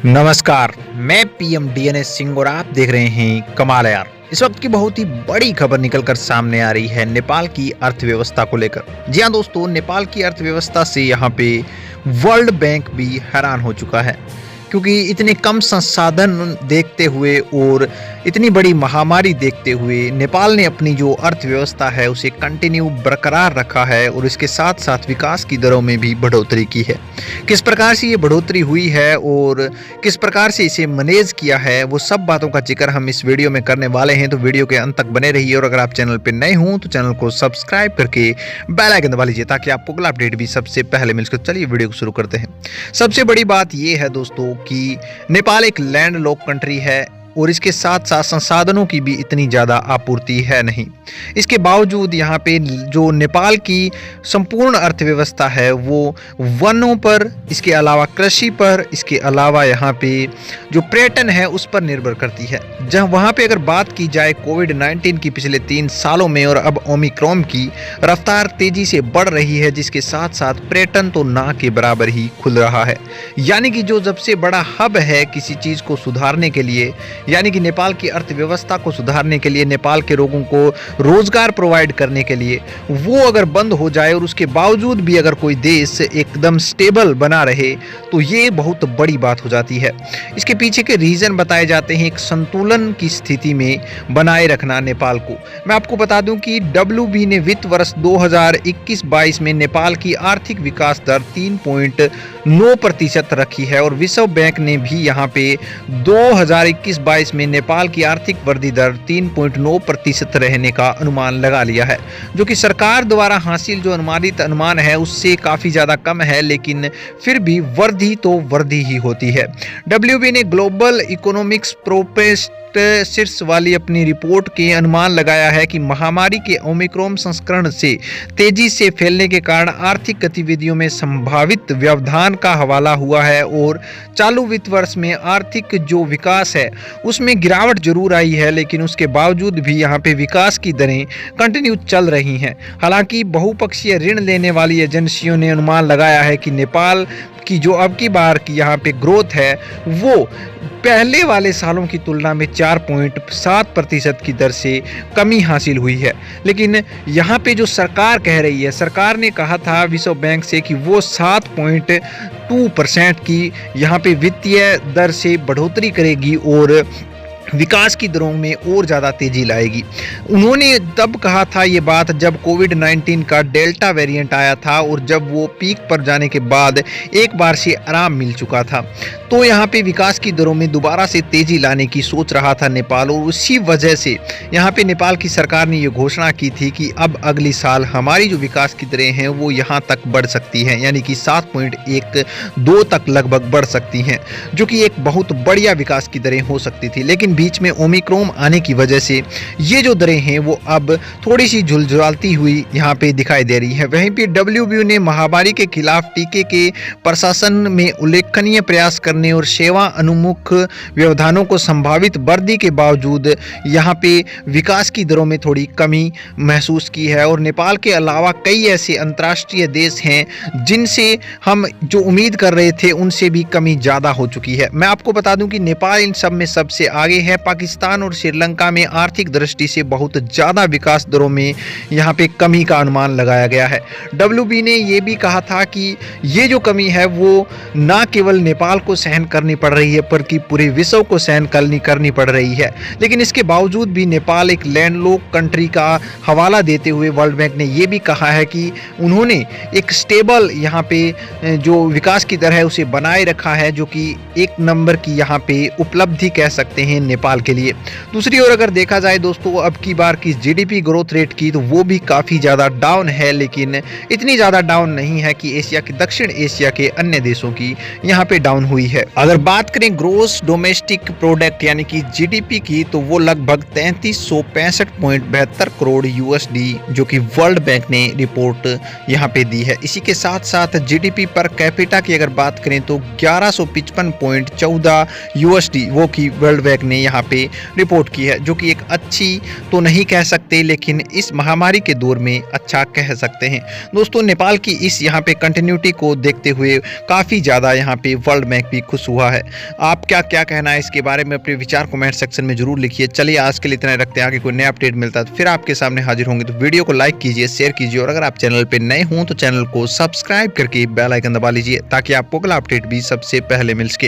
नमस्कार, मैं PM DNS Singh और आप देख रहे हैं कमाल है यार। इस वक्त की बहुत ही बड़ी खबर निकलकर सामने आ रही है नेपाल की अर्थव्यवस्था को लेकर। जी हाँ दोस्तों, नेपाल की अर्थव्यवस्था से यहाँ पे वर्ल्ड बैंक भी हैरान हो चुका है, क्योंकि इतने कम संसाधन देखते हुए और इतनी बड़ी महामारी देखते हुए नेपाल ने अपनी जो अर्थव्यवस्था है उसे कंटिन्यू बरकरार रखा है और इसके साथ साथ विकास की दरों में भी बढ़ोतरी की है। किस प्रकार से ये बढ़ोतरी हुई है और किस प्रकार से इसे मैनेज किया है, वो सब बातों का जिक्र हम इस वीडियो में करने वाले हैं। तो वीडियो के अंत तक बने रहिए और अगर आप चैनल पर नए हों तो चैनल को सब्सक्राइब करके बेल आइकन दबा लीजिए ताकि आपको अगला अपडेट भी सबसे पहले मिल सके। चलिए वीडियो को शुरू करते हैं। सबसे बड़ी बात यह है दोस्तों कि नेपाल एक लैंड लॉक कंट्री है और इसके साथ साथ संसाधनों की भी इतनी ज़्यादा आपूर्ति है नहीं। इसके बावजूद यहाँ पे जो नेपाल की संपूर्ण अर्थव्यवस्था है वो वनों पर, इसके अलावा कृषि पर, इसके अलावा यहाँ पे जो पर्यटन है उस पर निर्भर करती है। जहाँ वहाँ पे अगर बात की जाए कोविड-19 की पिछले 3 सालों में और अब ओमिक्रॉन की रफ्तार तेज़ी से बढ़ रही है, जिसके साथ साथ पर्यटन तो ना के बराबर ही खुल रहा है। यानी कि जो सबसे बड़ा हब है किसी चीज़ को सुधारने के लिए, यानी कि नेपाल की अर्थव्यवस्था को सुधारने के लिए, नेपाल के लोगों को रोजगार प्रोवाइड करने के लिए, वो अगर बंद हो जाए और उसके बावजूद भी अगर कोई देश एकदम स्टेबल बना रहे तो ये बहुत बड़ी बात हो जाती है। इसके पीछे के रीज़न बताए जाते हैं एक संतुलन की स्थिति में बनाए रखना नेपाल को। मैं आपको बता दूं कि WB ने वित्त वर्ष 2021-22 में नेपाल की आर्थिक विकास दर 3.9% रखी है और विश्व बैंक ने भी यहाँ पे 2021-22 में नेपाल की आर्थिक वृद्धि दर 3.9% रहने का अनुमान लगा लिया है, जो कि सरकार द्वारा हासिल जो अनुमानित अनुमान है उससे काफ़ी ज़्यादा कम है, लेकिन फिर भी वृद्धि तो वृद्धि ही होती है। WB ने ग्लोबल इकोनॉमिक्स शीर्ष वाली अपनी रिपोर्ट के अनुमान लगाया है कि महामारी के ओमिक्रॉन संस्करण से तेजी से फैलने के कारण आर्थिक गतिविधियों में संभावित व्यवधान का हवाला हुआ है और चालू वित्त वर्ष में आर्थिक जो विकास है उसमें गिरावट जरूर आई है, लेकिन उसके बावजूद भी यहाँ पे विकास की दरें कंटिन्यू चल रही हैं। हालांकि बहुपक्षीय ऋण लेने वाली एजेंसियों ने अनुमान लगाया है कि नेपाल की जो अब की बार की यहाँ पे ग्रोथ है वो पहले वाले सालों की तुलना में 4.7% की दर से कमी हासिल हुई है। लेकिन यहाँ पे जो सरकार कह रही है, सरकार ने कहा था विश्व बैंक से कि वो 7.2% की यहाँ पे वित्तीय दर से बढ़ोतरी करेगी और विकास की दरों में और ज़्यादा तेज़ी लाएगी। उन्होंने तब कहा था ये बात जब कोविड-19 का डेल्टा वेरिएंट आया था और जब वो पीक पर जाने के बाद एक बार से आराम मिल चुका था, तो यहाँ पे विकास की दरों में दोबारा से तेज़ी लाने की सोच रहा था नेपाल। और उसी वजह से यहाँ पे नेपाल की सरकार ने ये घोषणा की थी कि अब अगली साल हमारी जो विकास की दरें हैं वो यहाँ तक बढ़ सकती हैं, यानी कि 7.12 तक लगभग बढ़ सकती हैं, जो कि एक बहुत बढ़िया विकास की दरें हो सकती थी। लेकिन बीच में ओमिक्रॉन आने की वजह से ये जो दरें हैं वो अब थोड़ी सी झुलझुलाती हुई यहाँ पे दिखाई दे रही है। वहीं पे WB ने महामारी के खिलाफ टीके के प्रशासन में उल्लेखनीय प्रयास करने और सेवा अनुमुख व्यवधानों को संभावित वृद्धि के बावजूद यहाँ पे विकास की दरों में थोड़ी कमी महसूस की है। और नेपाल के अलावा कई ऐसे अंतर्राष्ट्रीय देश हैं जिनसे हम जो उम्मीद कर रहे थे उनसे भी कमी ज़्यादा हो चुकी है। मैं आपको बता दूं कि नेपाल इन सब में सबसे आगे है। पाकिस्तान और श्रीलंका में आर्थिक दृष्टि से बहुत ज़्यादा विकास दरों में यहाँ पे कमी का अनुमान लगाया गया है। WB ने ये भी कहा था कि ये जो कमी है वो ना केवल नेपाल को सहन करनी पड़ रही है बल्कि पूरे विश्व को सहन करनी पड़ रही है। लेकिन इसके बावजूद भी नेपाल एक लैंडलॉक कंट्री का हवाला देते हुए वर्ल्ड बैंक ने ये भी कहा है कि उन्होंने एक स्टेबल यहाँ पे जो विकास की दर है उसे बनाए रखा है, जो कि एक नंबर की यहाँ पे उपलब्धि कह सकते हैं नेपाल के लिए। दूसरी ओर अगर देखा जाए दोस्तों अब की बार की GDP ग्रोथ रेट की तो वो भी काफ़ी ज़्यादा डाउन है, लेकिन इतनी ज़्यादा डाउन नहीं है कि दक्षिण एशिया के अन्य देशों की यहाँ पे डाउन हुई है। अगर बात करें ग्रोस डोमेस्टिक प्रोडक्ट यानी कि GDP की तो वो लगभग 3365.72 करोड़ USD, जो कि वर्ल्ड बैंक ने रिपोर्ट यहाँ पे दी है। इसी के साथ साथ GDP पर कैपिटा की अगर बात करें तो 1155.14 USD वो की वर्ल्ड बैंक ने यहाँ पे रिपोर्ट की है, जो कि एक अच्छी तो नहीं कह सकते लेकिन इस महामारी के दौर में अच्छा कह सकते हैं। दोस्तों, नेपाल की इस यहाँ पे कंटिन्यूटी को देखते हुए काफ़ी ज़्यादा यहाँ पे वर्ल्ड बैंक भी खुश हुआ है। आप क्या कहना है इसके बारे में अपने विचार कमेंट सेक्शन में जरूर लिखिए। चलिए आज के लिए इतना रखते हैं, आगे कोई नया अपडेट मिलता है तो फिर आपके सामने हाजिर होंगे। तो वीडियो को लाइक कीजिए, शेयर कीजिए और अगर आप चैनल पर नए हों तो चैनल को सब्सक्राइब करके बेल आइकन दबा लीजिए ताकि आपको अगला अपडेट भी सबसे पहले मिल सके।